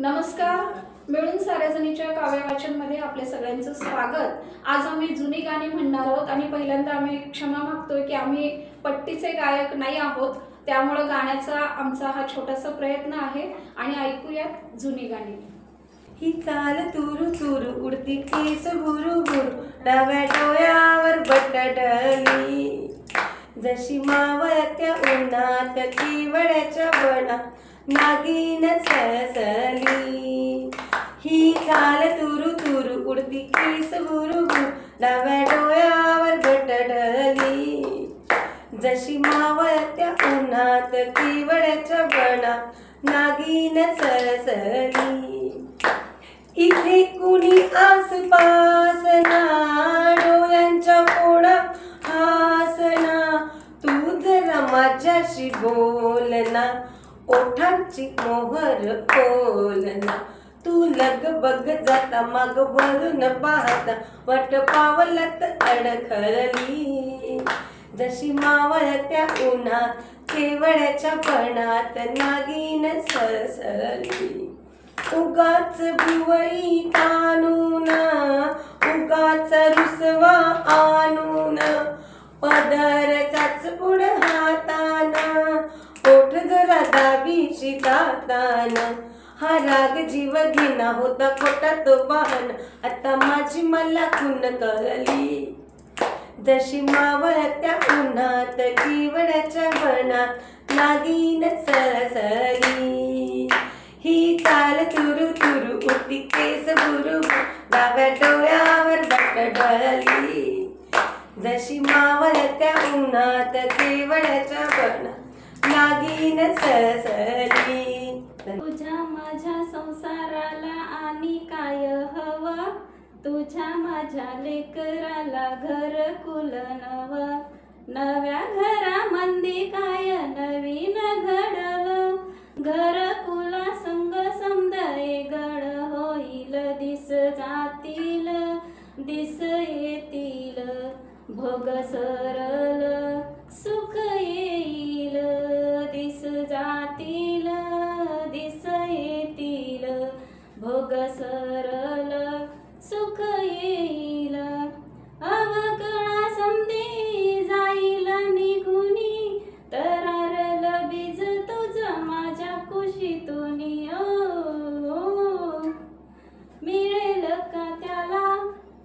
नमस्कार, मिळून साऱ्याजणीच्या काव्य वाचनमध्ये आपल्या सगळ्यांचं स्वागत। आज आम्ही जुनी गाणी म्हणणार आहोत आणि पहिल्यांदा आम्ही क्षमा मागतोय की आम्ही पट्टीचे गायक नाही आहोत, त्यामुळे गाण्याचा आमचा हा छोटासा प्रयत्न आहे आणि ऐकूयात जुनी गाणी। ही चाल तुरु तुरु उडती केस बुरु बुरु डाव्या डोळ्यावर बटाटली जशी मावळत्या उन्हात केवड्याच्या बनात नागिन सळसळली। ही चाल तुरु तुरु उडती केस बुरु बुरु डाव्या डोळ्यावर बटाटली जशी मावळत्या उन्हात केवड्याच्या बनात नागिन सळसळली। इथे कुणी आसपास ना डोळ्यांच्या कोणा हासना तू जरा माझ्याशी बोलना ओठांची मोहर खोलना तू लगबग जाता माग वरून पाहता वाट पावलात अडखळली जशी मावळत्या उन्हात केवड्याच्या बनात नागिन सळसळली। उगाच भुवई ताणून उगाच रुसवा आणून पदरचाच पुढ हातान ओठ जरा दाबीशी तातान हा राग जीव घेना होता खोटा तो बहान आता माझी मला खून कळली जशी मावळत्या उन्हात केवड्याच्या बनात नागिन सळसळली। ही चाल तुरु तुरु उडती केस बुरु बुरु डाव्या डोळ्यावर बटाटली जशी मावळत्या उन्हात केवड्याच्या बनात नागिन सळसळली। तुझ्या माझ्या संसाराला आणि काय हवं तुझ्या माझ्या लेकराला घरकुल नवं नव्या घरामध्ये काय नवीन घडलं घरकुला संग समदे गड होईल दिस जातील दिस येतील भोग सरल सुख येईल दिस जातील दिस येतील भोग सरल सुख येईल अवकळा समधी जाईल निघुनी तरारल बीज तुझ माझ्या कुशीतून मिळेल का त्याला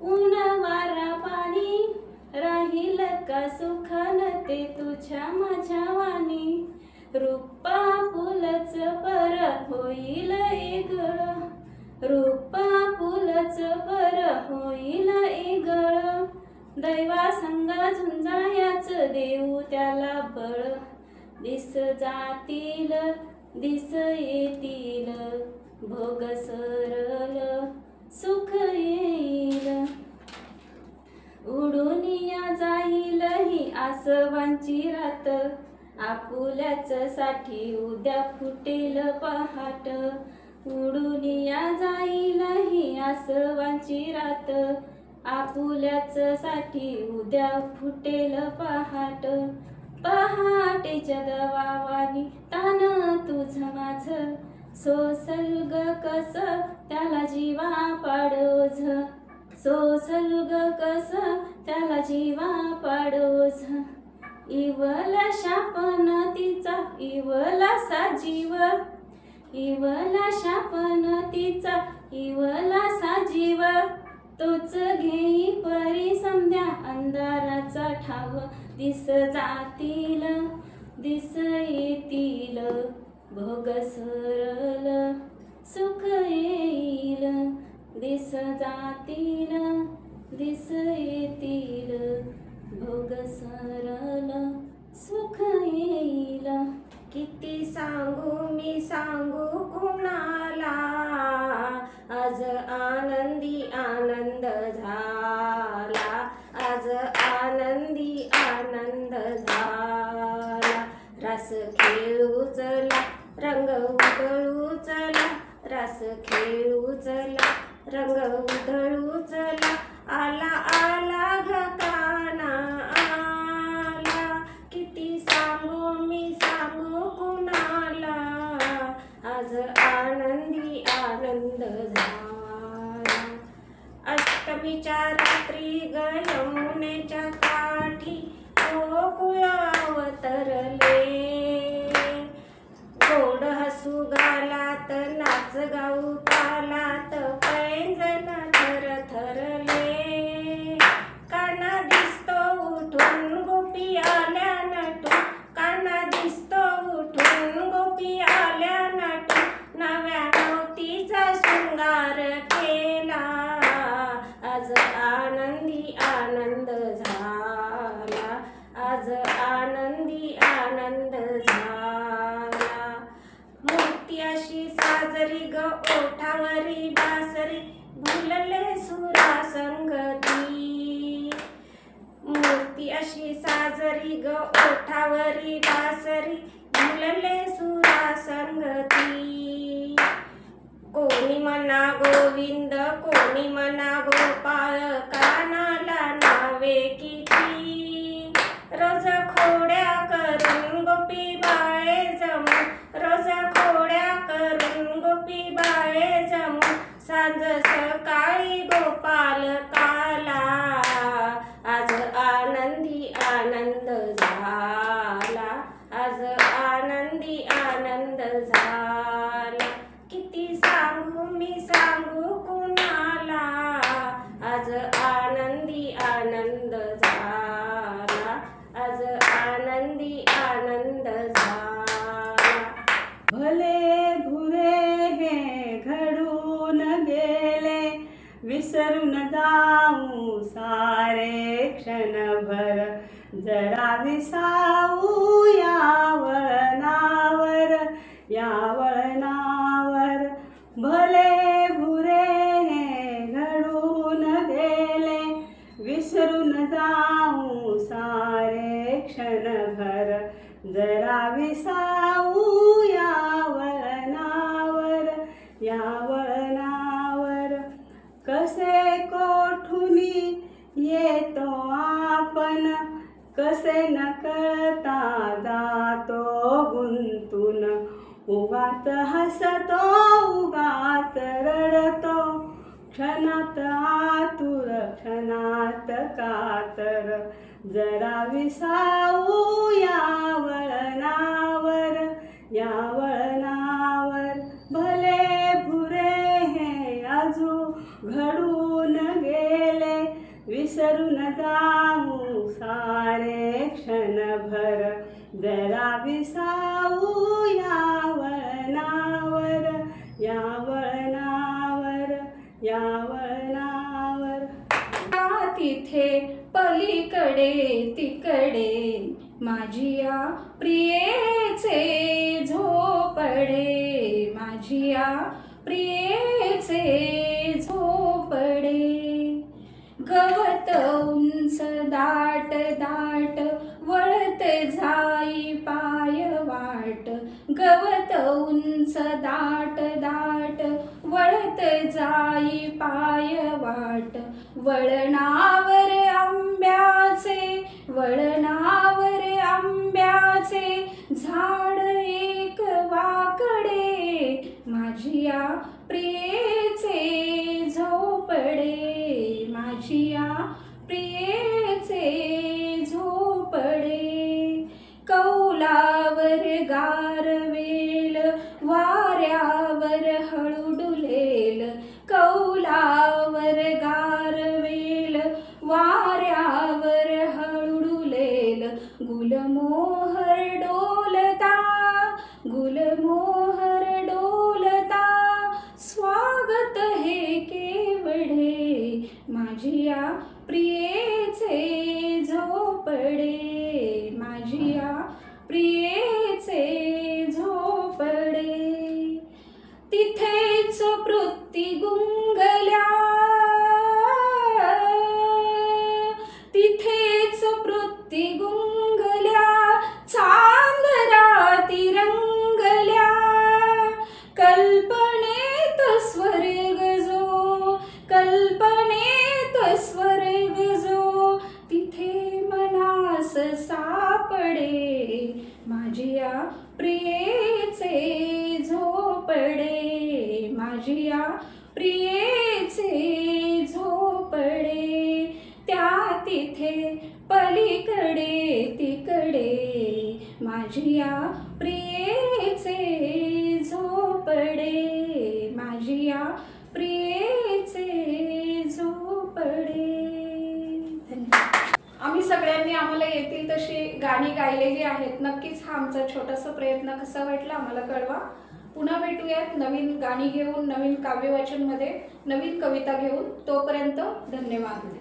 ऊन वारा पाणी राहील का सुखान ते तुझ्या माझ्या वाणी रूपा फुलच पर होईल एगळ रूपा फुलच पर होईल एगळ दैवा संग झुंजायाच देऊ त्याला बळ दिस जातील दिस येतील भोग सरल सुख येईल उडून या जाईल ही आसवांची रात आपुल्याच साठी उद्या फुटेल पहाट उडून या जाईल ही आसवांची रात आपुल्याच साठी उद्या फुटेल पहाट पहाटेच्या दवावानी तान तुझ माझ सोसल ग कस त्याला जीवा पाडोझ सोसल ग कस त्याला जीवा पाडोझ इवला शापन तिचा इवला साजीव इवला शापन तिचा इवला साजीव तोच घेई परी संध्या अंधाराचा ठाव दिस जातील दिस येतील भोग सरल सुख येईल दिस जातील दिस येतील भोग सरल सुख येईल। किती सांगू मी सांगू कुणाला आज आनंदी आनंद झाला आज आनंदी आनंद झाला रस खेळू चला रंग उधळू चला रस खेळू चला रंग उधळू चला आला आला घकाना आला किती सांगू मी सांगू कुणाला आज आनंदी जान्हवीच्या रात्री ग यमुनेच्या काठी गोकुळ अवतरले. गोड हसू गालात नाच गाऊ तालात पैंजण थरथरले. काना दिसतो उठून गोपी आल्या नटून, काना दिसतो उठून गोपी आल्या नटून. नव्या नवतीचा शृंगार केला, आज आनंदी आनंद झाला, आज आनंदी आनंद झाला. मूर्ती अशी साजरी ग ओठावरी बासरी भुलले सुरा संगती. मूर्ती अशी साजरी ग ओठावरी बासरी भुलले सुरा संगती. कोणी म्हणा गोविंद कोणी म्हणा गोपाळ कानाला नावे किती. रोज खोड्या करून गोपी बाळे जमून, रोज खोड्या करून गोपी बाळे जमून. सांज सकाळी गोपाल काला, आज आनंदी आनंद झाला, आज आनंदी आनंद झाला. किती सांगू मी सांगू कुणाला, आज आनंदी आनंद झाला, आज आनंदी आनंद झाला. भले भुरे हे घडून गेले, विसरून जाऊ सारे क्षणभर. जरा विसावू या वळणावर, या वळणावर. भले भुरे हे घडून गेले, विसरून जाऊ सारे क्षणभर. जरा विसावू या वळणावर, या वळणावर. कसे कोठुनी येतो आपण, कसे न कळता जातो गुंतून. उगाच हसतो उगाच रडतो, क्षणात आतुर क्षणात कातर. जरा विसावू या वळणावर, या वळणावर. भले भुरे हे आजू घडून गेले, विसरून जाऊ सारे क्षणभर. जरा विसावू या वळणावर, या वळणावर, या वळणावर. तिथे पलीकडे तिकडे माझिया प्रियेचे झोपडे, माझिया प्रियेचे झोपडे. गवत उंच दाट दाट वळत जाई पाय वाट, गवत उंच दाट दाट वळत जाई पाय वाट. वळणावर आंब्याचे, वळणावर आंब्याचे झाड एक वाकडे, माझिया प्रियेचे झोपडे, माझिया प्रियेचे झोपडे. कौलावर गारवेल वाऱ्यावर हळू डुलेल, कौलावर गारवेल वाऱ्यावर हळू डुलेल. गुलमोहर डोलता, गुलमोहर डोलता स्वागत हे केवढे, माझिया प्रियेचे झोपडे, माझिया प्रियेचे झोपडे. तिथेच पृथ्वी गुंगल्या, तिथेच पृथ्वी गुंगल्या. चांदराती रंगल्या, कल्पनेत स्वर्ग जो, कल्पनेत स्वर्ग जो. तिथे मनास सापडे, माझिया प्रियेचे झोपडे, माझिया प्रियेचे झोपडे, त्या तिथे पलीकडे तिकडे, माझी या प्रियेचे झोपडे, माझी या प्रियेचे झोपडे. धन्यवाद. आम्ही सगळ्यांनी आम्हाला येतील तशी गाणी गायलेली आहेत. नक्कीच हा आमचा छोटासा प्रयत्न कसा वाटला आम्हाला कळवा. पुन्हा भेटूयात नवीन गाणी घेऊन, नवीन काव्यवाचनमध्ये नवीन कविता घेऊन. तोपर्यंत धन्यवाद.